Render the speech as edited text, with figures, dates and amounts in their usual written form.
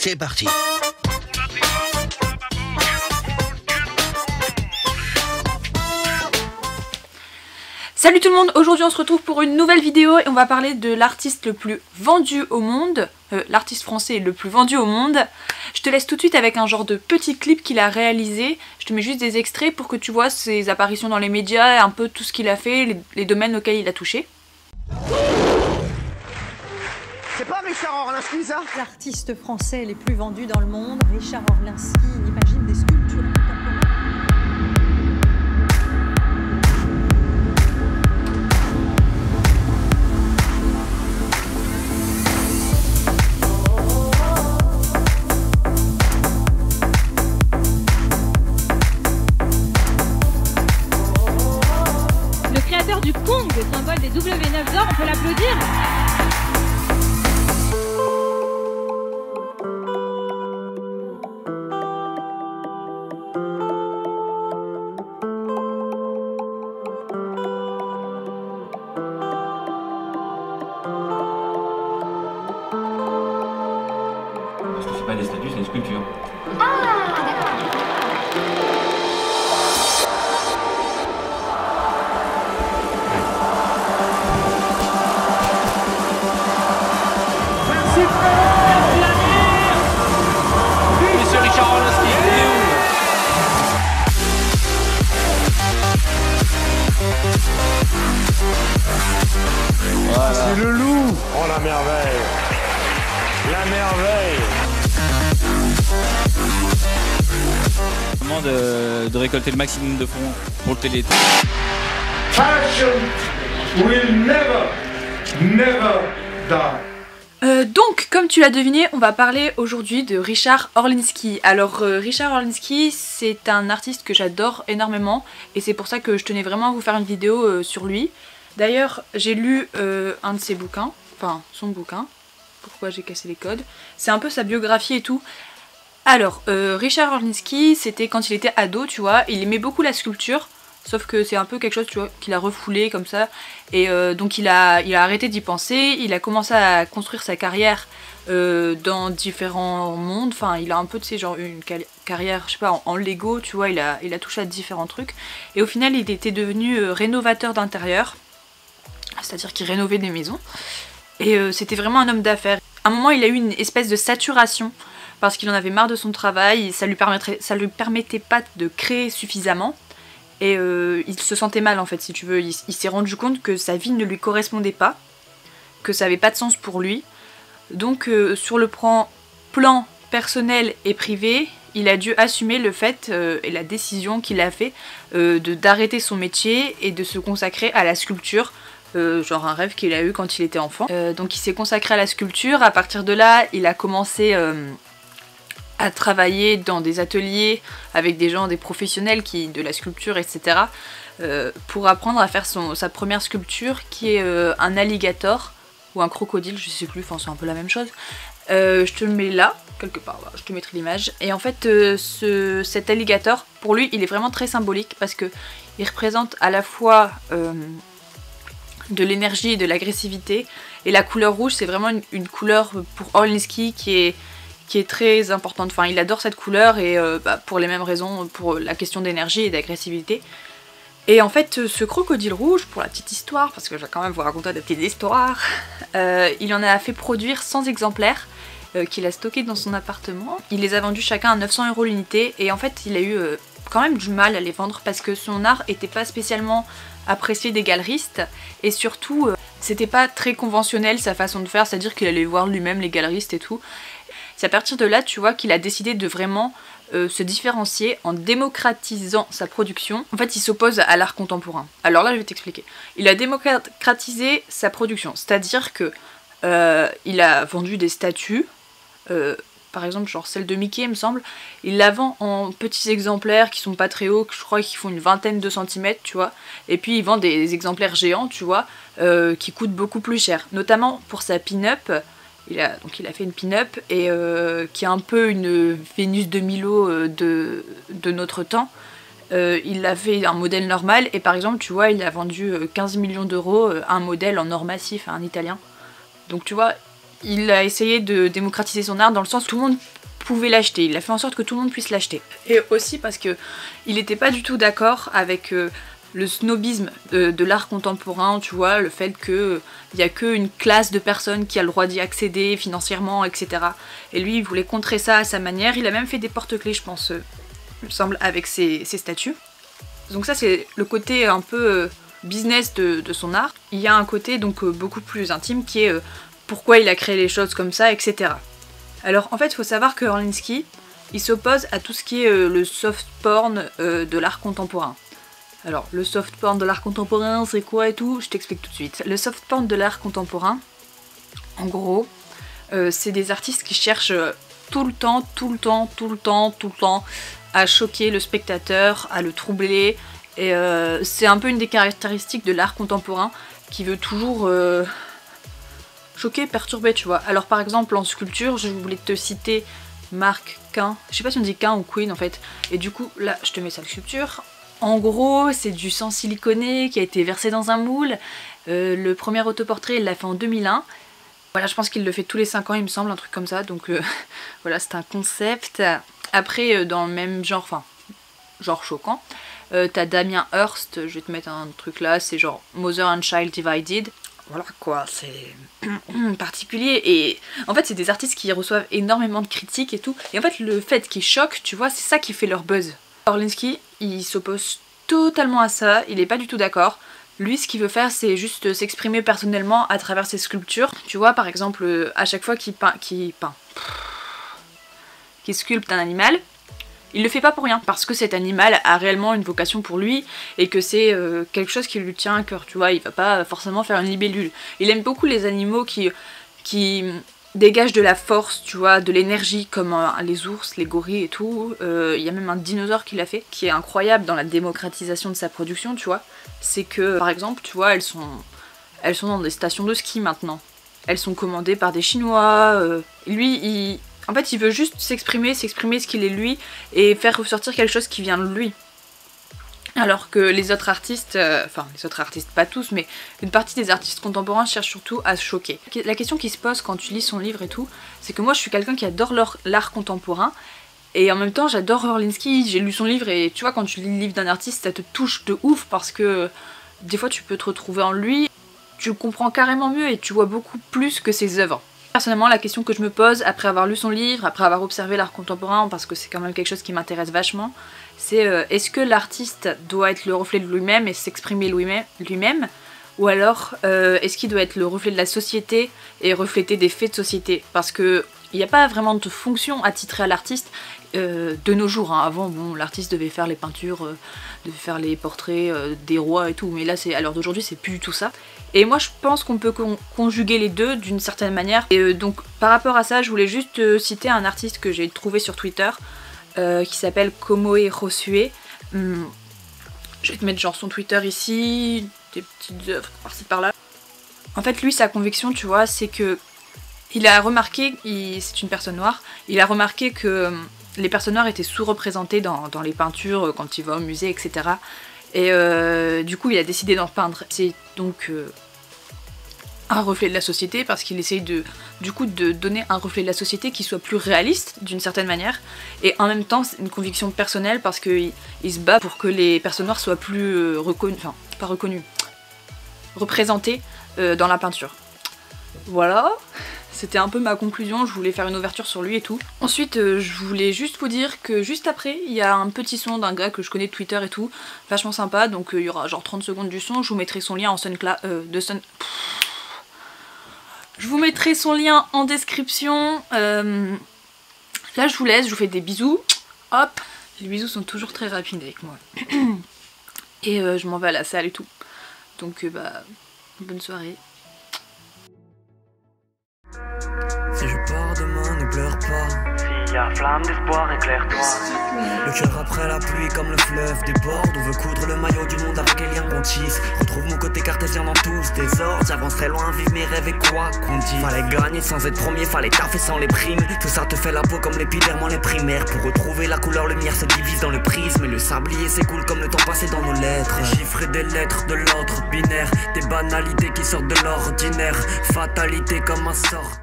c'est parti. Salut tout le monde, aujourd'hui on se retrouve pour une nouvelle vidéo et on va parler de l'artiste le plus vendu au monde, l'artiste français le plus vendu au monde. Je te laisse tout de suite avec un genre de petit clip qu'il a réalisé, je te mets juste des extraits pour que tu vois ses apparitions dans les médias, un peu tout ce qu'il a fait, les domaines auxquels il a touché. C'est pas Richard Orlinski ça? L'artiste français les plus vendus dans le monde, Richard Orlinski, imagine des sculptures contemporaines. Le créateur du Kong, symbole des W9 d'or, on peut l'applaudir. Parce que c'est pas des statues, c'est des sculptures. Monsieur Richard Orlinski, il est où? Voilà. C'est le loup! Oh la merveille! La merveille! Vraiment de récolter le maximum de fonds pour le télé. Passion will never die. Donc, comme tu l'as deviné, on va parler aujourd'hui de Richard Orlinski. Alors, Richard Orlinski, c'est un artiste que j'adore énormément et c'est pour ça que je tenais vraiment à vous faire une vidéo sur lui. D'ailleurs, j'ai lu un de ses bouquins, enfin son bouquin, Pourquoi j'ai cassé les codes. C'est un peu sa biographie et tout. Alors, Richard Orlinski, c'était quand il était ado, tu vois, il aimait beaucoup la sculpture. Sauf que c'est un peu quelque chose, tu vois, qu'il a refoulé comme ça. Et donc il a arrêté d'y penser. Il a commencé à construire sa carrière dans différents mondes. Enfin, il a un peu, tu sais, genre une carrière, je sais pas, en Lego, tu vois. Il a touché à différents trucs. Et au final, il était devenu rénovateur d'intérieur. C'est-à-dire qu'il rénovait des maisons. Et c'était vraiment un homme d'affaires. À un moment, il a eu une espèce de saturation. Parce qu'il en avait marre de son travail. Ça lui permettait pas de créer suffisamment. Et il se sentait mal en fait, si tu veux. Il s'est rendu compte que sa vie ne lui correspondait pas, que ça avait pas de sens pour lui. Donc sur le plan personnel et privé, il a dû assumer le fait et la décision qu'il a fait d'arrêter son métier et de se consacrer à la sculpture. Genre un rêve qu'il a eu quand il était enfant. Donc il s'est consacré à la sculpture. À partir de là, il a commencé à travailler dans des ateliers avec des gens, des professionnels de la sculpture, etc. Pour apprendre à faire sa première sculpture qui est un alligator ou un crocodile, je sais plus, enfin c'est un peu la même chose. Je te le mets là, quelque part, voilà, je te mettrai l'image. Et en fait, cet alligator, pour lui, il est vraiment très symbolique parce que il représente à la fois de l'énergie et de l'agressivité. Et la couleur rouge, c'est vraiment une couleur pour Orlinski qui est très importante. Enfin, il adore cette couleur et pour les mêmes raisons, pour la question d'énergie et d'agressivité. Et en fait, ce crocodile rouge, pour la petite histoire, parce que je vais quand même vous raconter des petites histoires, il en a fait produire 100 exemplaires qu'il a stockés dans son appartement. Il les a vendus chacun à 900 € l'unité et en fait, il a eu quand même du mal à les vendre parce que son art était pas spécialement apprécié des galeristes et surtout, c'était pas très conventionnel sa façon de faire, c'est-à-dire qu'il allait voir lui-même les galeristes et tout. C'est à partir de là, tu vois, qu'il a décidé de vraiment se différencier en démocratisant sa production. En fait, il s'oppose à l'art contemporain. Alors là, je vais t'expliquer. Il a démocratisé sa production, c'est-à-dire que il a vendu des statues, par exemple, genre celle de Mickey, il me semble. Il la vend en petits exemplaires qui sont pas très hauts, je crois qu'ils font une vingtaine de centimètres, tu vois. Et puis, il vend des exemplaires géants, tu vois, qui coûtent beaucoup plus cher. Notamment pour sa pin-up. Il a fait une pin-up et qui est un peu une Vénus de Milo de notre temps. Il a fait un modèle normal et par exemple tu vois il a vendu 15 millions d'euros un modèle en or massif à un italien. Donc tu vois il a essayé de démocratiser son art dans le sens où tout le monde pouvait l'acheter. Il a fait en sorte que tout le monde puisse l'acheter. Et aussi parce que il n'était pas du tout d'accord avec le snobisme de l'art contemporain, tu vois, le fait qu'il n'y a qu'une classe de personnes qui a le droit d'y accéder financièrement, etc. Et lui, il voulait contrer ça à sa manière. Il a même fait des porte-clés, je pense, il me semble, avec ses statues. Donc ça, c'est le côté un peu business de son art. Il y a un côté donc beaucoup plus intime qui est pourquoi il a créé les choses comme ça, etc. Alors en fait, il faut savoir que Orlinsky, il s'oppose à tout ce qui est le soft porn de l'art contemporain. Alors, le soft porn de l'art contemporain, c'est quoi et tout? Je t'explique tout de suite. Le soft porn de l'art contemporain, en gros, c'est des artistes qui cherchent tout le temps, à choquer le spectateur, à le troubler. Et c'est un peu une des caractéristiques de l'art contemporain qui veut toujours choquer, perturber, tu vois. Alors par exemple, en sculpture, je voulais te citer Marc Quin. Je sais pas si on dit Quin ou Queen en fait. Et du coup, là, je te mets sa sculpture. En gros, c'est du sang siliconé qui a été versé dans un moule. Le premier autoportrait, il l'a fait en 2001. Voilà, je pense qu'il le fait tous les 5 ans, il me semble, un truc comme ça. Donc voilà, c'est un concept. Après, dans le même genre, enfin, genre choquant, t'as Damien Hirst, je vais te mettre un truc là, c'est genre Mother and Child Divided. Voilà quoi, c'est particulier. Et en fait, c'est des artistes qui reçoivent énormément de critiques et tout. Et en fait, le fait qu'ils choquent, tu vois, c'est ça qui fait leur buzz. Orlinsky, il s'oppose totalement à ça, il est pas du tout d'accord. Lui, ce qu'il veut faire, c'est juste s'exprimer personnellement à travers ses sculptures. Tu vois, par exemple, à chaque fois qu'il sculpte un animal, il le fait pas pour rien, parce que cet animal a réellement une vocation pour lui, et que c'est quelque chose qui lui tient à cœur, tu vois, il va pas forcément faire une libellule. Il aime beaucoup les animaux qui dégagent de la force, tu vois, de l'énergie, comme les ours, les gorilles et tout. Il y a même un dinosaure qui l'a fait, qui est incroyable dans la démocratisation de sa production, tu vois. C'est que, par exemple, tu vois, elles sont dans des stations de ski maintenant. Elles sont commandées par des Chinois. Lui, en fait, il veut juste s'exprimer ce qu'il est lui, et faire ressortir quelque chose qui vient de lui. Alors que les autres artistes, enfin les autres artistes, pas tous, mais une partie des artistes contemporains cherchent surtout à se choquer. La question qui se pose quand tu lis son livre et tout, c'est que moi je suis quelqu'un qui adore l'art contemporain, et en même temps j'adore Orlinsky, j'ai lu son livre, et tu vois, quand tu lis le livre d'un artiste, ça te touche de ouf, parce que des fois tu peux te retrouver en lui, tu le comprends carrément mieux, et tu vois beaucoup plus que ses œuvres. Personnellement, la question que je me pose, après avoir lu son livre, après avoir observé l'art contemporain, parce que c'est quand même quelque chose qui m'intéresse vachement, c'est est-ce que l'artiste doit être le reflet de lui-même et s'exprimer lui-même, ou alors est-ce qu'il doit être le reflet de la société et refléter des faits de société? Parce que il n'y a pas vraiment de fonction attitrée à l'artiste de nos jours, hein. Avant, bon, l'artiste devait faire les peintures, devait faire les portraits des rois et tout, mais là, à l'heure d'aujourd'hui, c'est plus du tout ça. Et moi, je pense qu'on peut conjuguer les deux d'une certaine manière. Et donc, par rapport à ça, je voulais juste citer un artiste que j'ai trouvé sur Twitter, qui s'appelle Komoe Rosue. Je vais te mettre genre son Twitter ici, des petites œuvres par-ci par-là. En fait, lui, sa conviction, tu vois, c'est que il a remarqué, c'est une personne noire, il a remarqué que les personnes noires étaient sous-représentées dans les peintures quand il va au musée, etc. Et du coup, il a décidé d'en peindre. C'est donc un reflet de la société, parce qu'il essaye de donner un reflet de la société qui soit plus réaliste d'une certaine manière, et en même temps c'est une conviction personnelle, parce qu'il se bat pour que les personnes noires soient plus représentées dans la peinture. Voilà, c'était un peu ma conclusion, je voulais faire une ouverture sur lui et tout. Ensuite, je voulais juste vous dire que juste après, il y a un petit son d'un gars que je connais de Twitter et tout, vachement sympa, donc il y aura genre 30 secondes du son, je vous mettrai son lien en Je vous mettrai son lien en description. Là, je vous laisse, je vous fais des bisous. Hop, les bisous sont toujours très rapides avec moi. Et je m'en vais à la salle et tout. Donc, bonne soirée. Si je pars demain, ne pleure pas. S'il y a flamme d'espoir, éclaire-toi. Le cœur après la pluie comme le fleuve déborde. On veut coudre le maillot du monde avec les liens qu'on tisse. Retrouve mon côté cartésien dans tout ce désordre. J'avancerai loin, vive mes rêves et quoi qu'on dise. Fallait gagner sans être premier, fallait taffer sans les primes. Tout ça te fait la peau comme l'épiderme en les primaires. Pour retrouver la couleur, lumière se divise dans le prisme. Et le sablier s'écoule comme le temps passé dans nos lettres. Des chiffres et des lettres de l'ordre binaire. Des banalités qui sortent de l'ordinaire. Fatalité comme un sort.